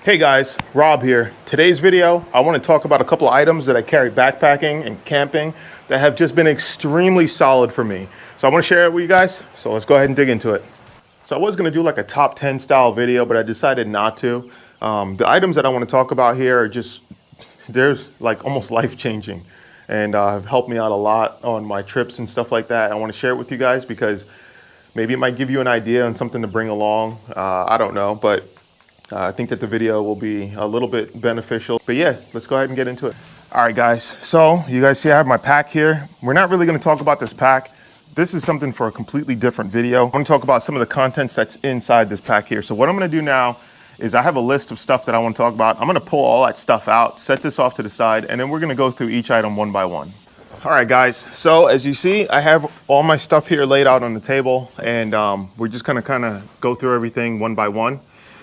Hey guys, Rob here. Today's video, I want to talk about a couple of items that I carry backpacking and camping that have just been extremely solid for me. So I want to share it with you guys. So let's go ahead and dig into it. So I was going to do like a top 10 style video, but I decided not to. The items that I want to talk about here are just, they're like almost life-changing and have helped me out a lot on my trips and stuff like that. I want to share it with you guys because maybe it might give you an idea on something to bring along. I don't know, but I think that the video will be a little bit beneficial. But yeah, let's go ahead and get into it. All right, guys. So you guys see I have my pack here. We're not really going to talk about this pack. This is something for a completely different video. I'm going to talk about some of the contents that's inside this pack here. So what I'm going to do now is I have a list of stuff that I want to talk about. I'm going to pull all that stuff out, set this off to the side, and then we're going to go through each item one by one. All right, guys. So as you see, I have all my stuff here laid out on the table, and we're just going to kind of go through everything one by one.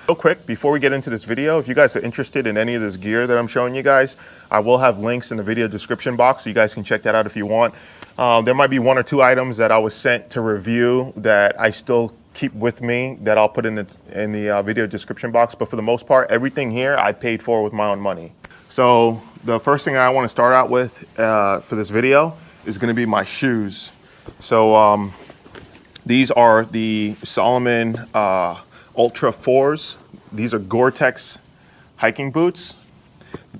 Real quick, before we get into this video, if you guys are interested in any of this gear that I'm showing you guys, I will have links in the video description box, so you guys can check that out if you want. There might be one or two items that I was sent to review that I still keep with me that I'll put in the video description box. But for the most part, everything here I paid for with my own money. So the first thing I want to start out with for this video is going to be my shoes. So these are the Salomon Ultra 4s. These are Gore-Tex hiking boots,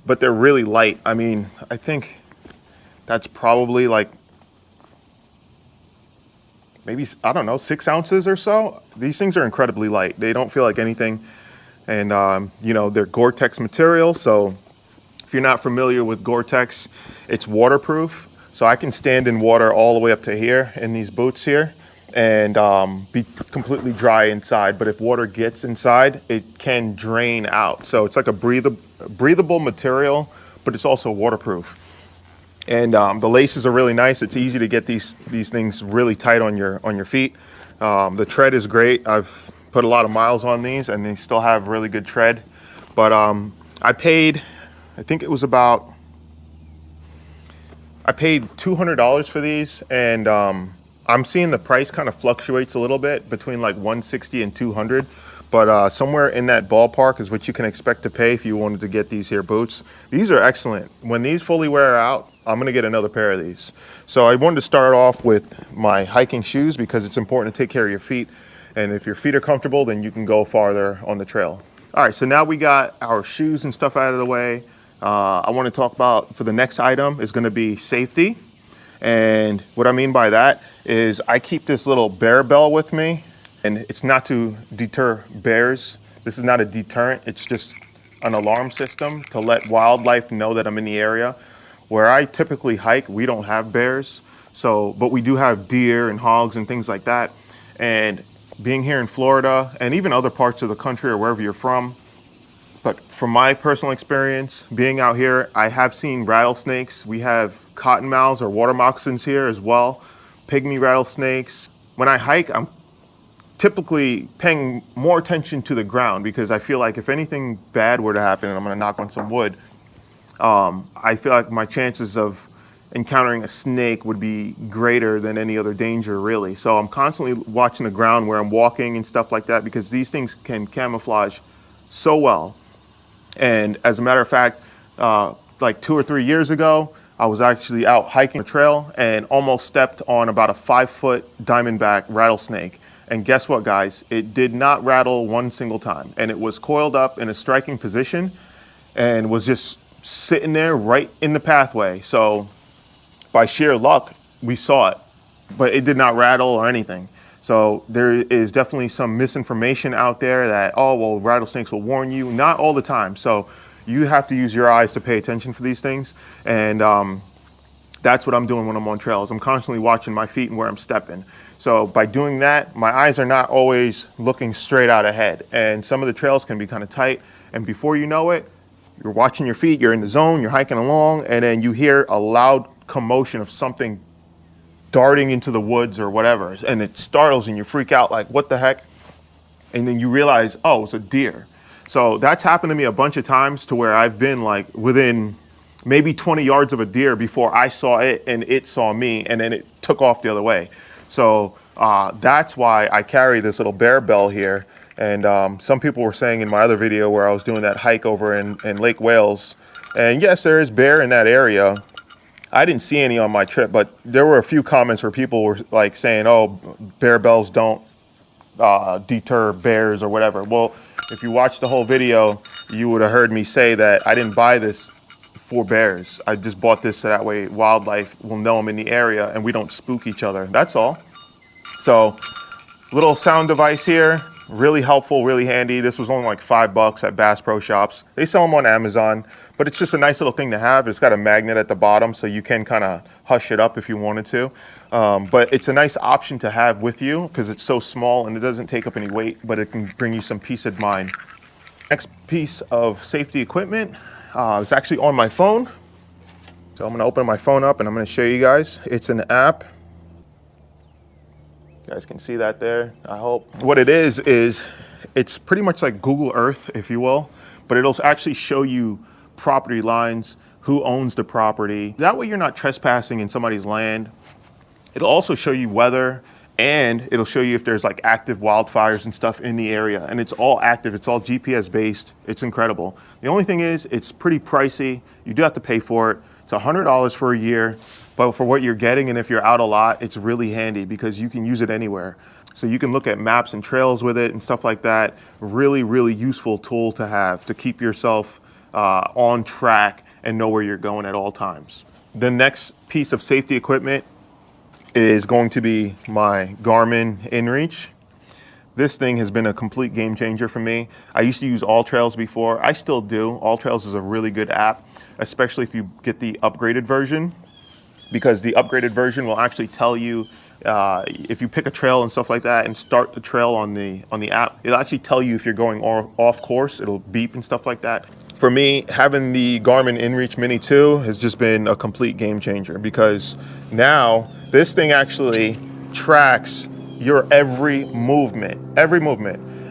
but they're really light. I mean, I think that's probably like maybe, I don't know, 6 ounces or so. These things are incredibly light. They don't feel like anything. And, you know, they're Gore-Tex material. So if you're not familiar with Gore-Tex, it's waterproof. So I can stand in water all the way up to here in these boots here and be completely dry inside. But if water gets inside, it can drain out. So it's like a breathable material, but it's also waterproof. And the laces are really nice. It's easy to get these things really tight on your feet. The tread is great. I've put a lot of miles on these and they still have really good tread. But I paid $200 for these, and I'm seeing the price kind of fluctuates a little bit between like $160 and $200, but somewhere in that ballpark is what you can expect to pay if you wanted to get these here boots. These are excellent. When these fully wear out, I'm gonna get another pair of these. So I wanted to start off with my hiking shoes because it's important to take care of your feet. And if your feet are comfortable, then you can go farther on the trail. All right, so now we got our shoes and stuff out of the way. I want to talk about, for the next item, is going to be safety. And what I mean by that is I keep this little bear bell with me, and it's not to deter bears. This is not a deterrent. It's just an alarm system to let wildlife know that I'm in the area. Where I typically hike, we don't have bears, but we do have deer and hogs and things like that. And being here in Florida and even other parts of the country or wherever you're from, but from my personal experience, being out here, I have seen rattlesnakes. We have cottonmouths or water moccasins here as well, pygmy rattlesnakes. When I hike, I'm typically paying more attention to the ground because I feel like if anything bad were to happen, and I'm gonna knock on some wood, I feel like my chances of encountering a snake would be greater than any other danger, really. So I'm constantly watching the ground where I'm walking and stuff like that because these things can camouflage so well. And as a matter of fact, like 2 or 3 years ago, I was actually out hiking a trail and almost stepped on about a 5-foot diamondback rattlesnake. And guess what, guys? It did not rattle one single time. And it was coiled up in a striking position and was just sitting there right in the pathway. So by sheer luck, we saw it, but it did not rattle or anything. So there is definitely some misinformation out there that, oh, well, rattlesnakes will warn you. Not all the time. So you have to use your eyes to pay attention for these things. And that's what I'm doing when I'm on trails. I'm constantly watching my feet and where I'm stepping. So by doing that, my eyes are not always looking straight out ahead. And some of the trails can be kind of tight. And before you know it, you're watching your feet, you're in the zone, you're hiking along, and then you hear a loud commotion of something darting into the woods or whatever, and it startles and you freak out like, what the heck? And then you realize, oh, it's a deer. So that's happened to me a bunch of times to where I've been like within maybe 20 yards of a deer before I saw it and it saw me, and then it took off the other way. So that's why I carry this little bear bell here, And some people were saying in my other video where I was doing that hike over in Lake Wales, and yes, there is bear in that area. I didn't see any on my trip, but there were a few comments where people were like saying, oh, bear bells don't deter bears or whatever. Well, if you watched the whole video, you would have heard me say that I didn't buy this for bears. I just bought this so that way wildlife will know I'm in the area and we don't spook each other. That's all. So, little sound device here, really helpful, really handy. This was only like $5 at Bass Pro Shops. They sell them on Amazon, but it's just a nice little thing to have. It's got a magnet at the bottom, so you can kind of hush it up if you wanted to. But it's a nice option to have with you because it's so small and it doesn't take up any weight, but it can bring you some peace of mind. Next piece of safety equipment is actually on my phone. So I'm gonna open my phone up and I'm gonna show you guys. It's an app. You guys can see that there, I hope. What it is it's pretty much like Google Earth, if you will, but it'll actually show you property lines, who owns the property. That way you're not trespassing in somebody's land. It'll also show you weather, and it'll show you if there's like active wildfires and stuff in the area. And it's all active, it's all GPS based. It's incredible. The only thing is it's pretty pricey. You do have to pay for it. It's $100 for a year, but for what you're getting, and if you're out a lot, it's really handy because you can use it anywhere. So you can look at maps and trails with it and stuff like that. Really, really useful tool to have to keep yourself on track and know where you're going at all times. The next piece of safety equipment is going to be my Garmin InReach. This thing has been a complete game changer for me. I used to use AllTrails before. I still do. AllTrails is a really good app, especially if you get the upgraded version, because the upgraded version will actually tell you if you pick a trail and stuff like that and start the trail on the app, it'll actually tell you if you're going off course. It'll beep and stuff like that. For me, having the Garmin InReach Mini 2 has just been a complete game changer, because now this thing actually tracks your every movement.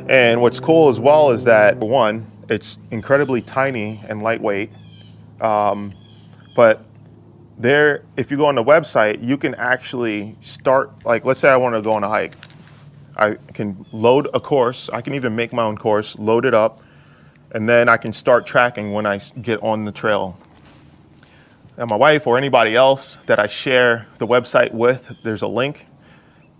And what's cool as well is that, one, it's incredibly tiny and lightweight, but there, if you go on the website, you can actually start, like, let's say I want to go on a hike. I can load a course. I can even make my own course, load it up, and then I can start tracking when I get on the trail. And my wife or anybody else that I share the website with, there's a link,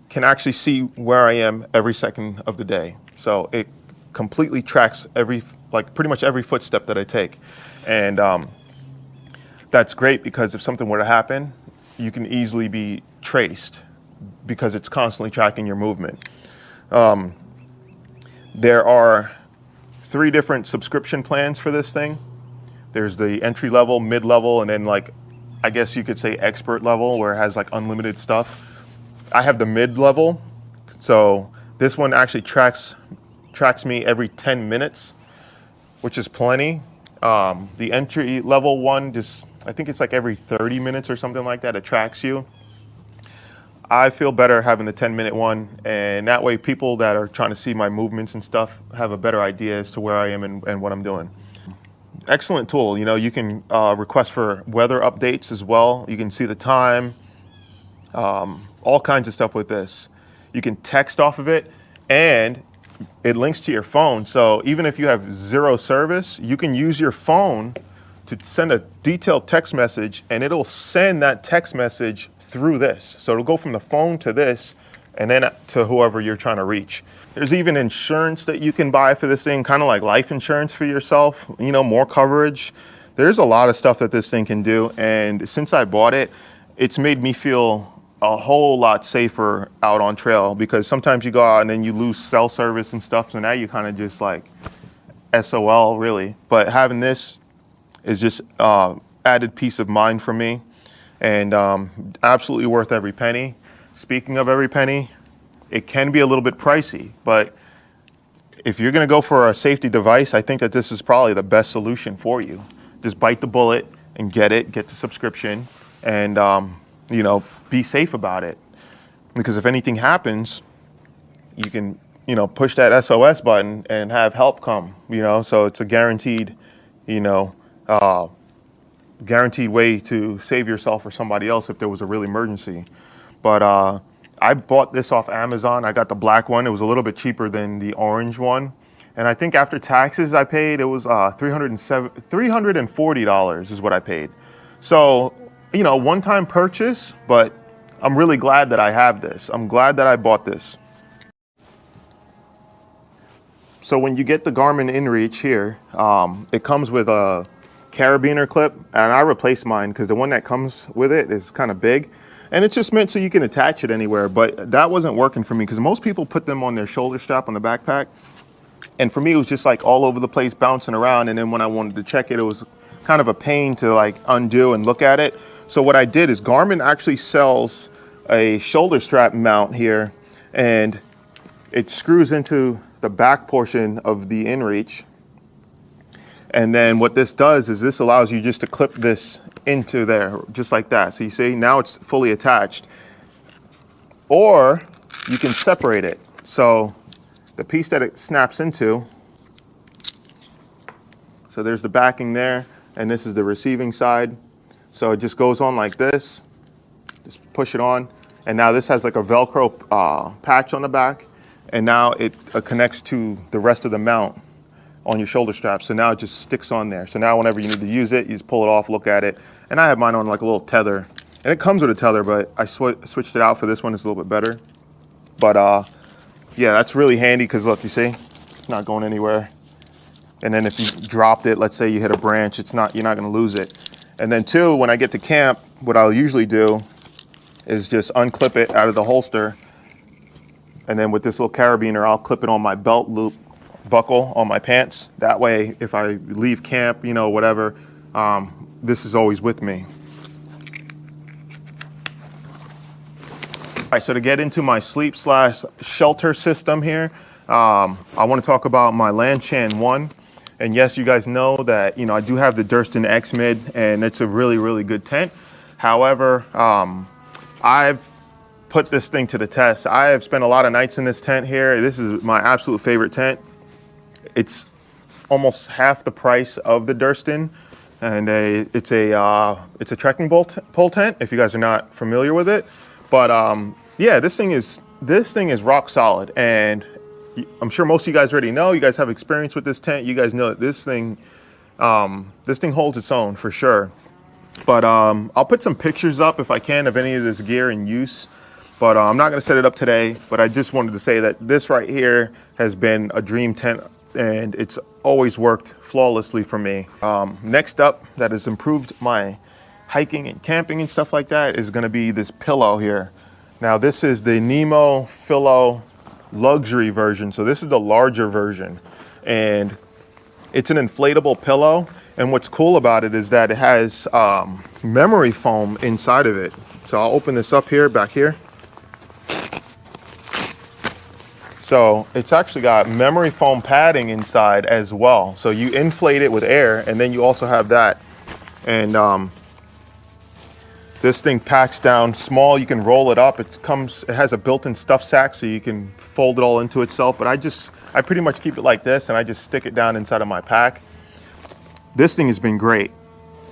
can actually see where I am every second of the day. So it completely tracks pretty much every footstep that I take. And that's great, because if something were to happen, you can easily be traced because it's constantly tracking your movement. There are 3 different subscription plans for this thing. There's the entry level, mid level, and then, like, I guess you could say expert level, where it has like unlimited stuff. I have the mid level, so this one actually tracks me every 10 minutes, which is plenty. The entry level one, I think it's like every 30 minutes or something like that, it tracks you. I feel better having the 10-minute one, and that way people that are trying to see my movements and stuff have a better idea as to where I am and what I'm doing. Excellent tool. You know, you can request for weather updates as well. You can see the time, all kinds of stuff with this. You can text off of it, and it links to your phone. So even if you have 0 service, you can use your phone to send a detailed text message, and it'll send that text message through this. So it'll go from the phone to this, and then to whoever you're trying to reach. There's even insurance that you can buy for this thing, kind of like life insurance for yourself, you know, more coverage. There's a lot of stuff that this thing can do, and since I bought it, it's made me feel a whole lot safer out on trail, because sometimes you go out and then you lose cell service and stuff, so now you kind of just like SOL really. But having this is just added peace of mind for me, and absolutely worth every penny. Speaking of every penny, it can be a little bit pricey, but if you're gonna go for a safety device, I think that this is probably the best solution for you. Just bite the bullet and get the subscription, and you know, be safe about it. Because if anything happens, you can, you know, push that SOS button and have help come, you know, so it's a guaranteed, you know, guaranteed way to save yourself or somebody else if there was a real emergency. But I bought this off Amazon. I got the black one. It was a little bit cheaper than the orange one. And I think after taxes I paid, it was $340 is what I paid. So, you know, one-time purchase, but I'm really glad that I have this. I'm glad that I bought this. So when you get the Garmin InReach here, it comes with a carabiner clip, and I replaced mine because the one that comes with it is kind of big. And it's just meant so you can attach it anywhere, but that wasn't working for me because most people put them on their shoulder strap on the backpack. And for me, it was just like all over the place, bouncing around. And then when I wanted to check it, it was kind of a pain to like undo and look at it. So what I did is Garmin actually sells a shoulder strap mount here, and it screws into the back portion of the InReach. And then what this does is this allows you just to clip this into there, just like that. So you see, now it's fully attached. Or you can separate it. So the piece that it snaps into, so there's the backing there, and this is the receiving side. So it just goes on like this, just push it on. And now this has like a Velcro patch on the back, and now it connects to the rest of the mount on your shoulder strap. So now it just sticks on there. So now whenever you need to use it, you just pull it off, look at it. And I have mine on like a little tether. And it comes with a tether, but I switched it out for this one. It's a little bit better. But yeah, that's really handy because look, you see, it's not going anywhere. And then if you dropped it, let's say you hit a branch, you're not gonna lose it. And then two, when I get to camp, what I'll usually do is just unclip it out of the holster. And then with this little carabiner, I'll clip it on my belt loop buckle on my pants. That way, if I leave camp, you know, whatever, this is always with me. All right, so to get into my sleep/shelter system here, I want to talk about my Lanshan 1. And yes, you guys know that, you know, I do have the Durston X-Mid, and it's a really, really good tent. However, I've put this thing to the test. I have spent a lot of nights in this tent here. This is my absolute favorite tent. It's almost half the price of the Durston, and it's a trekking pole tent, if you guys are not familiar with it. But yeah, this thing is rock solid, and I'm sure most of you guys already know. You guys have experience with this tent. You guys know that this thing holds its own for sure. But I'll put some pictures up if I can of any of this gear in use. But I'm not going to set it up today. But I just wanted to say that this right here has been a dream tent, and it's always worked flawlessly for me. Next up, that has improved my hiking and camping and stuff like that, is going to be this pillow here. Now this is the Nemo Pillow luxury version. So this is the larger version, and it's an inflatable pillow. And what's cool about it is that it has memory foam inside of it. So I'll open this up here, back here. So it's actually got memory foam padding inside as well. So you inflate it with air, and then you also have that. And this thing packs down small. You can roll it up. It has a built-in stuff sack, so you can fold it all into itself. But I pretty much keep it like this, and I just stick it down inside of my pack. This thing has been great.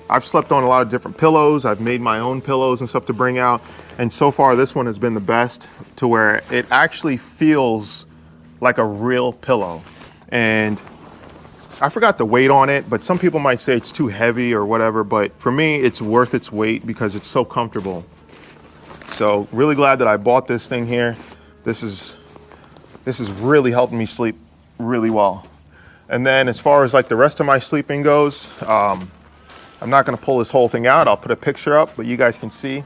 I've slept on a lot of different pillows. I've made my own pillows and stuff to bring out. And so far, this one has been the best, to where it actually feels like a real pillow. And I forgot the weight on it, but some people might say it's too heavy or whatever. But for me, it's worth its weight because it's so comfortable. So really glad that I bought this thing here. This is really helping me sleep really well. And then as far as like the rest of my sleeping goes, I'm not going to pull this whole thing out. I'll put a picture up, but you guys can see.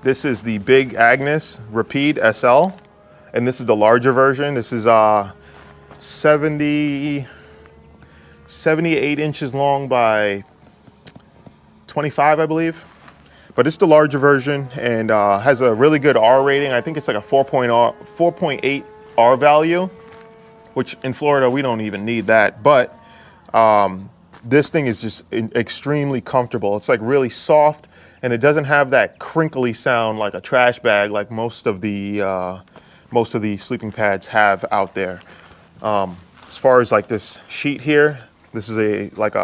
This is the Big Agnes Rapide SL, and this is the larger version. This is 78 inches long by 25, I believe. But it's the larger version, and has a really good R rating. I think it's like a 4.8 R value, which in Florida, we don't even need that. But this thing is just extremely comfortable. It's like really soft, and it doesn't have that crinkly sound like a trash bag like most of the sleeping pads have out there. As far as like this sheet here, this is it's like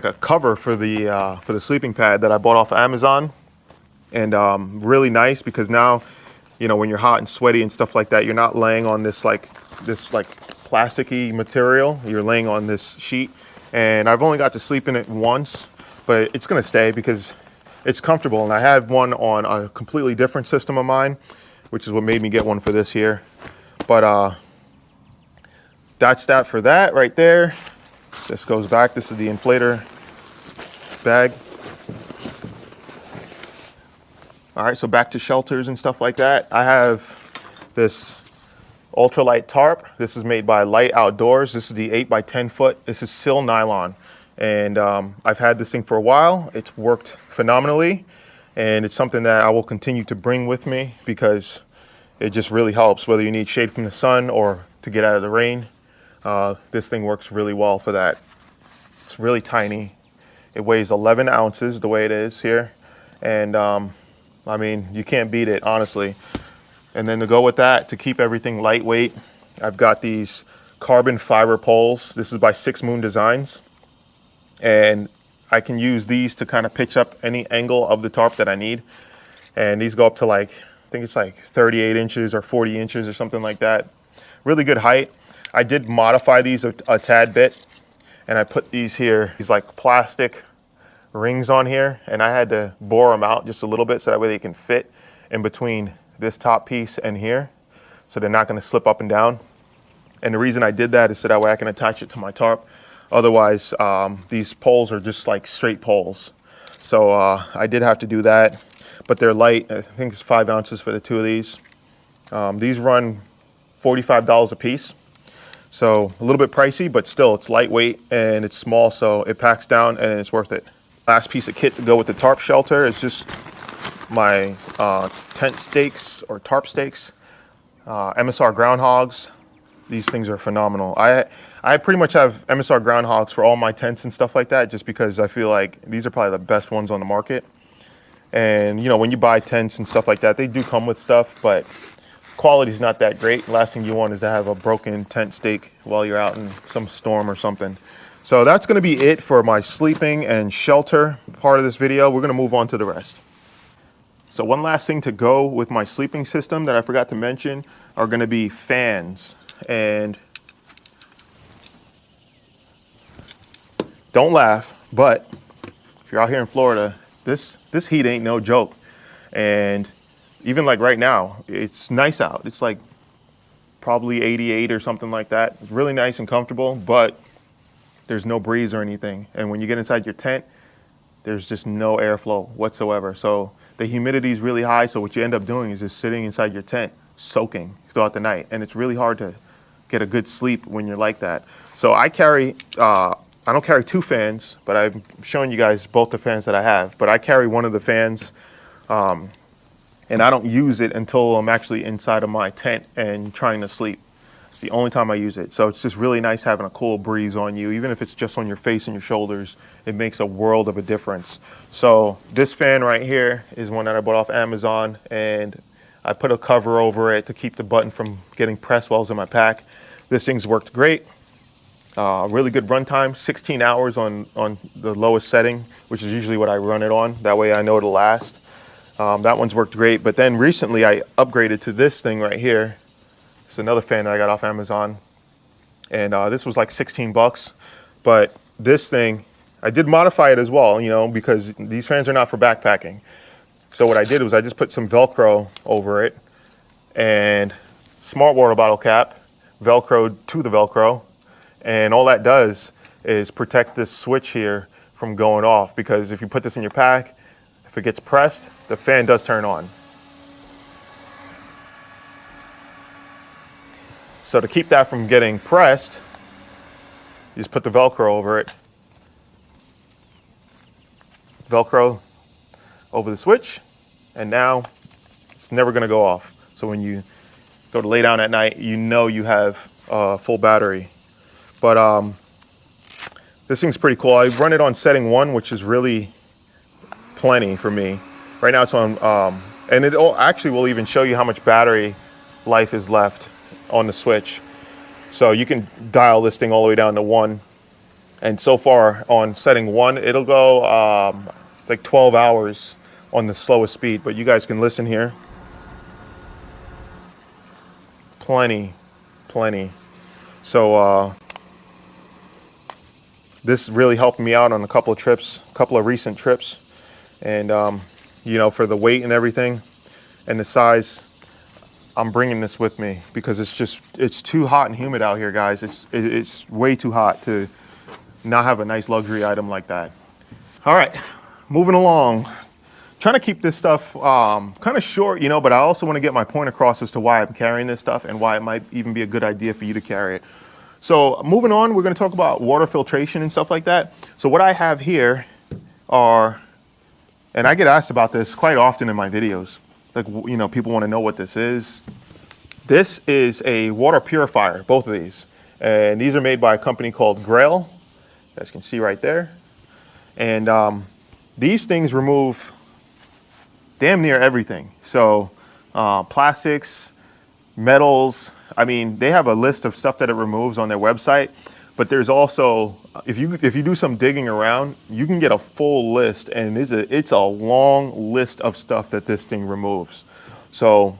a cover for the sleeping pad that I bought off of Amazon, and really nice because now you know, when you're hot and sweaty and stuff like that, you're not laying on this like plasticky material. You're laying on this sheet. And I've only got to sleep in it once, but it's gonna stay because it's comfortable. And I had one on a completely different system of mine, which is what made me get one for this here. But that's that for that right there. This goes back. This is the inflator bag. All right, so back to shelters and stuff like that. I have this ultralight tarp. This is made by Light Outdoors. This is the 8x10 foot. This is sil nylon. And I've had this thing for a while. It's worked phenomenally. And it's something that I will continue to bring with me because it just really helps, whether you need shade from the sun or to get out of the rain. This thing works really well for that. It's really tiny. It weighs 11 ounces the way it is here. And I mean, you can't beat it, honestly. And then to go with that, to keep everything lightweight, I've got these carbon fiber poles. This is by 6 Moon Designs. And I can use these to kind of pitch up any angle of the tarp that I need. And these go up to like, I think it's like 38 inches or 40 inches or something like that. Really good height. I did modify these a tad bit. And I put these here, these like plastic rings on here, and I had to bore them out just a little bit so that way they can fit in between this top piece and here, so they're not going to slip up and down. And the reason I did that is so that way I can attach it to my tarp. Otherwise, these poles are just like straight poles. So I did have to do that, but they're light. I think it's 5 ounces for the 2 of these. These run $45 a piece. So a little bit pricey, but still it's lightweight and it's small, so it packs down and it's worth it. Last piece of kit to go with the tarp shelter is just my tent stakes or tarp stakes, MSR groundhogs. These things are phenomenal. I pretty much have MSR groundhogs for all my tents and stuff like that, just because I feel like these are probably the best ones on the market. And you know, when you buy tents and stuff like that, they do come with stuff, but quality is not that great. Last thing you want is to have a broken tent stake while you're out in some storm or something. So that's going to be it for my sleeping and shelter part of this video. We're going to move on to the rest. So one last thing to go with my sleeping system that I forgot to mention are going to be fans. And don't laugh, but if you're out here in Florida, this heat ain't no joke. And even like right now, it's nice out. It's like probably 88 or something like that. It's really nice and comfortable, but there's no breeze or anything. And when you get inside your tent, there's just no airflow whatsoever. So the humidity is really high. So what you end up doing is just sitting inside your tent, soaking throughout the night. And it's really hard to get a good sleep when you're like that. So I carry, I don't carry 2 fans, but I'm showing you guys both the fans that I have. But I carry one of the fans, and I don't use it until I'm actually inside of my tent and trying to sleep. It's the only time I use it. So it's just really nice having a cool breeze on you. Even if it's just on your face and your shoulders, it makes a world of a difference. So this fan right here is one that I bought off Amazon, and I put a cover over it to keep the button from getting pressed while it's in my pack. This thing's worked great. Really good runtime, 16 hours on the lowest setting, which is usually what I run it on. That way I know it'll last. That one's worked great. But then recently I upgraded to this thing right here. It's another fan that I got off Amazon. And this was like 16 bucks. But this thing, I did modify it as well, you know, because these fans are not for backpacking. So what I did was I just put some Velcro over it and smart water bottle cap, Velcroed to the Velcro. And all that does is protect this switch here from going off, because if you put this in your pack, if it gets pressed, the fan does turn on. So to keep that from getting pressed, you just put the Velcro over it. Velcro over the switch, and now it's never going to go off. So when you go to lay down at night, you know you have full battery. But this thing's pretty cool. I run it on setting 1, which is really plenty for me. Right now it's on, and it actually will even show you how much battery life is left on the switch. So you can dial this thing all the way down to 1. And so far on setting 1, it'll go it's like 12 hours on the slowest speed. But you guys can listen here. plenty. So this really helped me out on a couple of recent trips, and you know, for the weight and everything and the size, I'm bringing this with me because it's too hot and humid out here, guys. It's way too hot to not have a nice luxury item like that. All right, moving along. Trying to keep this stuff kind of short, you know, but I also want to get my point across as to why I'm carrying this stuff and why it might even be a good idea for you to carry it. So moving on, we're going to talk about water filtration and stuff like that. So what I have here are, and I get asked about this quite often in my videos, like, you know, people want to know what this is. This is a water purifier, both of these. And these are made by a company called Grayl, as you can see right there. And these things remove damn near everything. So plastics, metals, I mean, they have a list of stuff that it removes on their website, but there's also, if you do some digging around, you can get a full list, and it's a long list of stuff that this thing removes. So,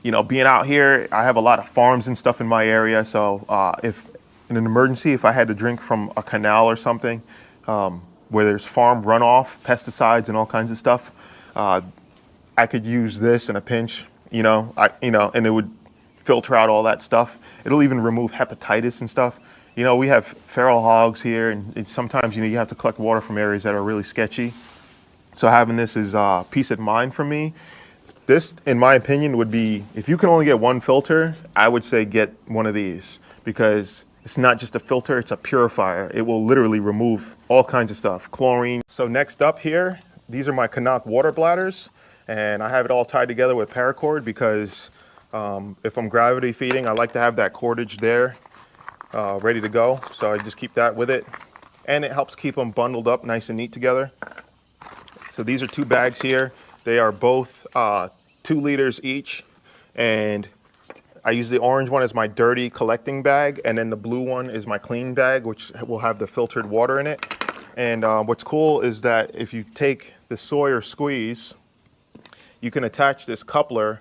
you know, being out here, I have a lot of farms and stuff in my area. So if in an emergency, if I had to drink from a canal or something, where there's farm runoff, pesticides and all kinds of stuff, I could use this in a pinch, you know, and it would filter out all that stuff. It'll even remove hepatitis and stuff. You know, we have feral hogs here, and sometimes, you know, you have to collect water from areas that are really sketchy. So having this is peace of mind for me. This, in my opinion, would be, if you can only get one filter, I would say get one of these, because it's not just a filter, it's a purifier. It will literally remove all kinds of stuff, chlorine. So next up here, these are my cnoc water bladders, and I have it all tied together with paracord because if I'm gravity feeding, I like to have that cordage there ready to go. So I just keep that with it, and it helps keep them bundled up nice and neat together. So these are 2 bags here. They are both 2 liters each, and I use the orange one as my dirty collecting bag, and then the blue one is my clean bag, which will have the filtered water in it. And what's cool is that if you take the Sawyer squeeze, you can attach this coupler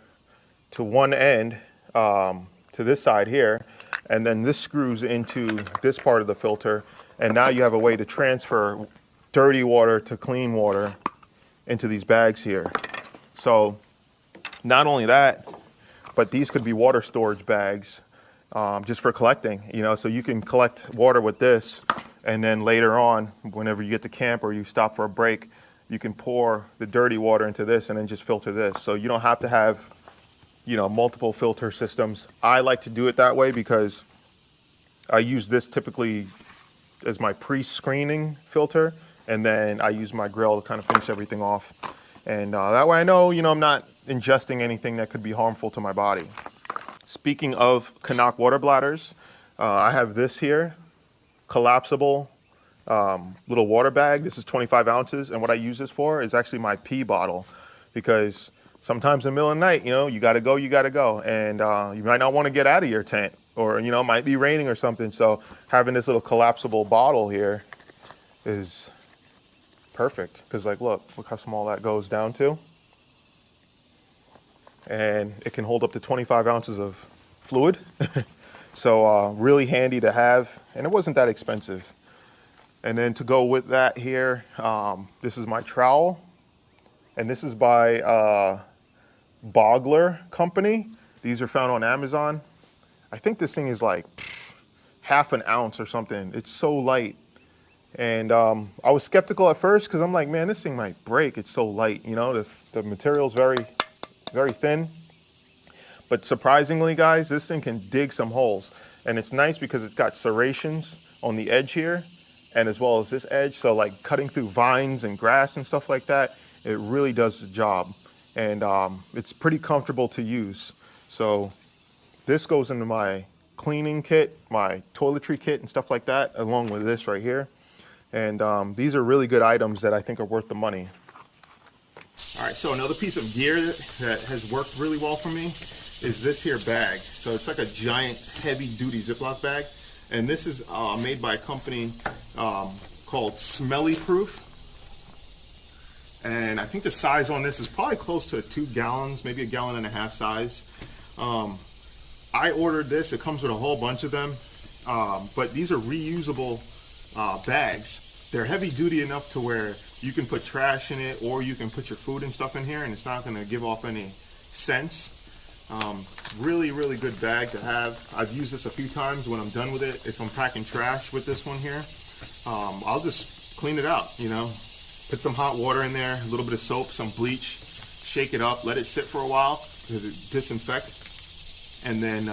to one end, to this side here, and then this screws into this part of the filter, and now you have a way to transfer dirty water to clean water into these bags here. So not only that, but these could be water storage bags just for collecting, you know, so you can collect water with this, and then later on, whenever you get to camp or you stop for a break, you can pour the dirty water into this and then just filter this. So you don't have to have, you know, multiple filter systems. I like to do it that way because I use this typically as my pre-screening filter, and then I use my grayl to kind of finish everything off. And that way I know, you know, I'm not ingesting anything that could be harmful to my body. Speaking of cnoc water bladders, I have this here, collapsible little water bag. This is 25 ounces, and what I use this for is actually my pee bottle, because sometimes in the middle of the night, you know, you gotta go, and you might not want to get out of your tent, or, you know, it might be raining or something. So having this little collapsible bottle here is perfect, because like, look how small that goes down to, and it can hold up to 25 ounces of fluid. So really handy to have, and it wasn't that expensive. And then to go with that here, this is my trowel, and this is by Bogler Company. These are found on Amazon. I think this thing is like half an ounce or something. It's so light. And I was skeptical at first because I'm like, man, this thing might break. It's so light, you know, the material's very, very thin. But surprisingly, guys, this thing can dig some holes. And it's nice because it's got serrations on the edge here, and as well as this edge. So like cutting through vines and grass and stuff like that, it really does the job. And it's pretty comfortable to use. So this goes into my cleaning kit, my toiletry kit and stuff like that, along with this right here. And these are really good items that I think are worth the money. All right, so another piece of gear that has worked really well for me is this here bag. So it's like a giant heavy duty Ziploc bag. And this is made by a company called Smelly Proof. And I think the size on this is probably close to 2 gallons, maybe 1.5 gallon size. I ordered this. It comes with a whole bunch of them, but these are reusable bags. They're heavy duty enough to where you can put trash in it, or you can put your food and stuff in here, and it's not going to give off any scents. Really, really good bag to have. I've used this a few times. When I'm done with it, if I'm packing trash with this one here, I'll just clean it out, you know, put some hot water in there, a little bit of soap, some bleach, shake it up, let it sit for a while because it disinfects, and then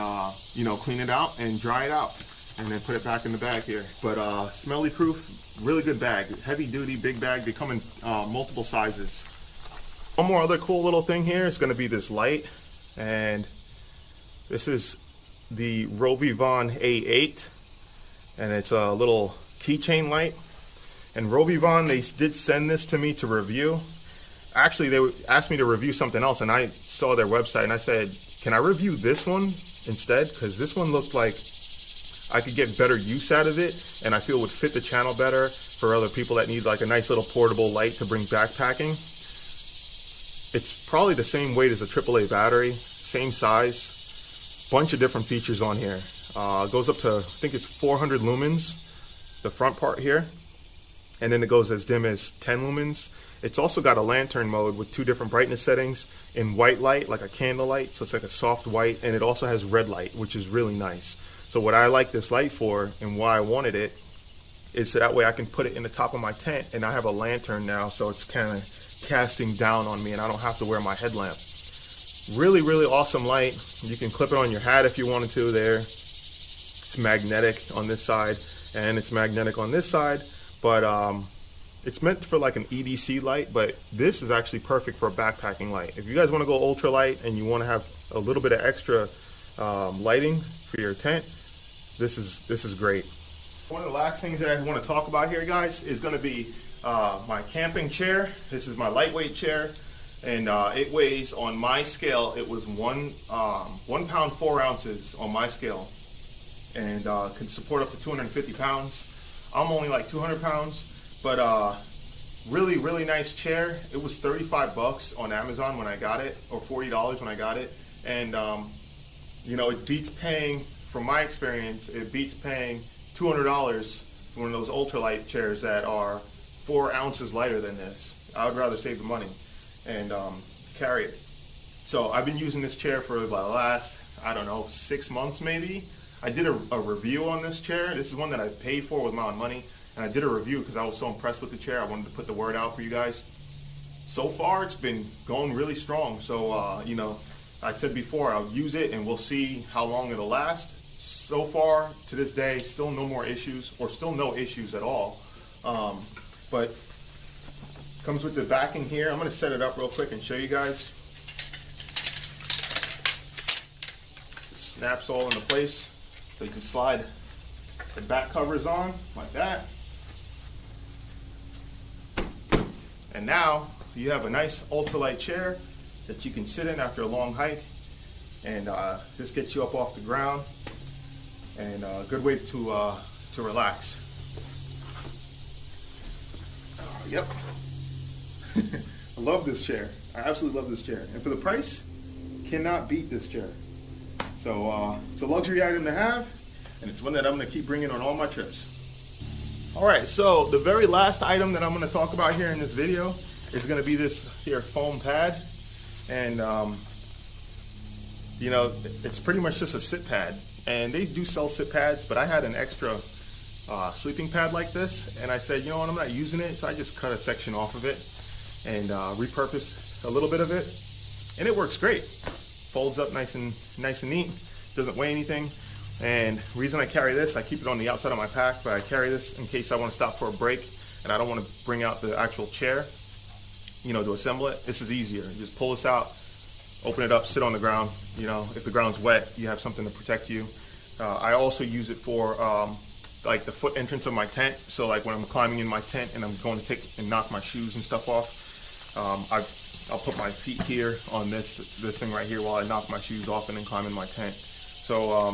you know, clean it out and dry it out, and then put it back in the bag here. But smelly proof, really good bag, heavy duty, big bag. They come in multiple sizes. One more other cool little thing here is going to be this light, and this is the Rovivon A8, and it's a little keychain light. And Rovivon, they did send this to me to review. Actually, they asked me to review something else, and I saw their website and I said, can I review this one instead? Because this one looked like I could get better use out of it, and I feel would fit the channel better for other people that need like a nice little portable light to bring backpacking. It's probably the same weight as a AAA battery, same size, bunch of different features on here. Goes up to, I think it's 400 lumens, the front part here, and then it goes as dim as 10 lumens. It's also got a lantern mode with 2 different brightness settings, in white light, like a candle light, so it's like a soft white, and it also has red light, which is really nice. So what I like this light for, and why I wanted it, is so that way I can put it in the top of my tent, and I have a lantern now, so it's kind of casting down on me, and I don't have to wear my headlamp. Really, really awesome light. You can clip it on your hat if you wanted to there. It's magnetic on this side, and it's magnetic on this side, but it's meant for like an EDC light, but this is actually perfect for a backpacking light. If you guys want to go ultra light and you want to have a little bit of extra lighting for your tent, this is great. One of the last things that I want to talk about here, guys, is going to be my camping chair. This is my lightweight chair, and it weighs, on my scale, it was 1 pound 4 ounces on my scale, and can support up to 250 pounds. I'm only like 200 pounds, but really, really nice chair. It was 35 bucks on Amazon when I got it, or $40 when I got it, and you know, it beats paying, from my experience, it beats paying $200 for one of those ultralight chairs that are 4 ounces lighter than this. I would rather save the money and carry it. So I've been using this chair for the last, I don't know, 6 months maybe. I did a review on this chair. This is one that I paid for with my own money, and I did a review because I was so impressed with the chair. I wanted to put the word out for you guys. So far, it's been going really strong. So, you know, I said before, I'll use it and we'll see how long it'll last. So far, to this day, still no more issues, or still no issues at all. But comes with the backing here. I'm going to set it up real quick and show you guys. It snaps all into place. So you can slide the back covers on like that. And now you have a nice ultralight chair that you can sit in after a long hike, and this gets you up off the ground, and a good way to relax. Yep. I love this chair. I absolutely love this chair, and for the price, cannot beat this chair. So it's a luxury item to have, and it's one that I'm going to keep bringing on all my trips. Alright, so the very last item that I'm going to talk about here in this video is going to be this here foam pad. And you know, it's pretty much just a sit pad, and they do sell sit pads, but I had an extra sleeping pad like this, and I said, you know what, I'm not using it, so I just cut a section off of it and repurposed a little bit of it, and it works great. Folds up nice and neat, doesn't weigh anything. And the reason I carry this, I keep it on the outside of my pack, but I carry this in case I want to stop for a break and I don't want to bring out the actual chair, you know, to assemble it. This is easier. Just pull this out, open it up, sit on the ground. You know, if the ground's wet, you have something to protect you. I also use it for like the foot entrance of my tent. So like when I'm climbing in my tent and I'm going to take and knock my shoes and stuff off, I'll put my feet here on this thing right here while I knock my shoes off and then climb in my tent. So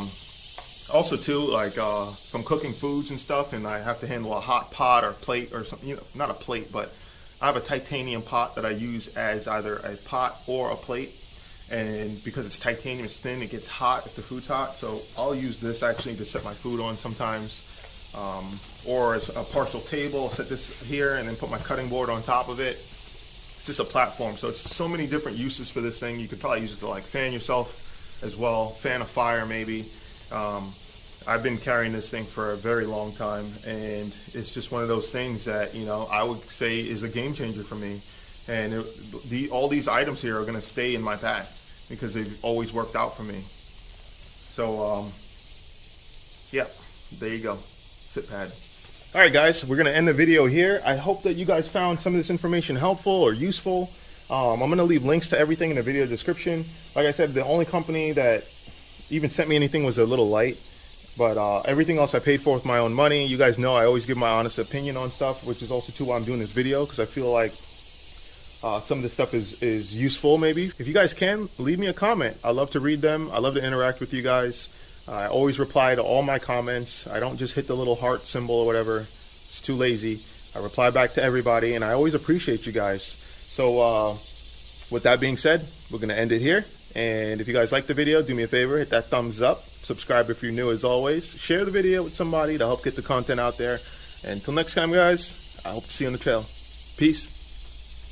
also too, like if I'm cooking foods and stuff and I have to handle a hot pot or plate or something, you know, not a plate, but I have a titanium pot that I use as either a pot or a plate. and because it's titanium, it's thin, it gets hot if the food's hot. So I'll use this actually to set my food on sometimes, or as a partial table. I'll set this here and then put my cutting board on top of it. It's just a platform, so it's so many different uses for this thing. You could probably use it to like fan yourself as well, fan a fire maybe. I've been carrying this thing for a very long time, and it's just one of those things that, you know, I would say is a game changer for me. And all these items here are going to stay in my pack because they've always worked out for me. So, yeah, there you go, sit pad. All right, guys, we're going to end the video here. I hope that you guys found some of this information helpful or useful. I'm going to leave links to everything in the video description. Like I said, the only company that even sent me anything was a little light. But everything else I paid for with my own money. You guys know I always give my honest opinion on stuff, which is also too why I'm doing this video, because I feel like some of this stuff is useful maybe. If you guys can, leave me a comment. I love to read them. I love to interact with you guys. I always reply to all my comments. I don't just hit the little heart symbol or whatever. It's too lazy. I reply back to everybody, and I always appreciate you guys. So with that being said, we're going to end it here. And if you guys like the video, do me a favor, hit that thumbs up. Subscribe if you're new as always. Share the video with somebody to help get the content out there. And until next time, guys, I hope to see you on the trail. Peace.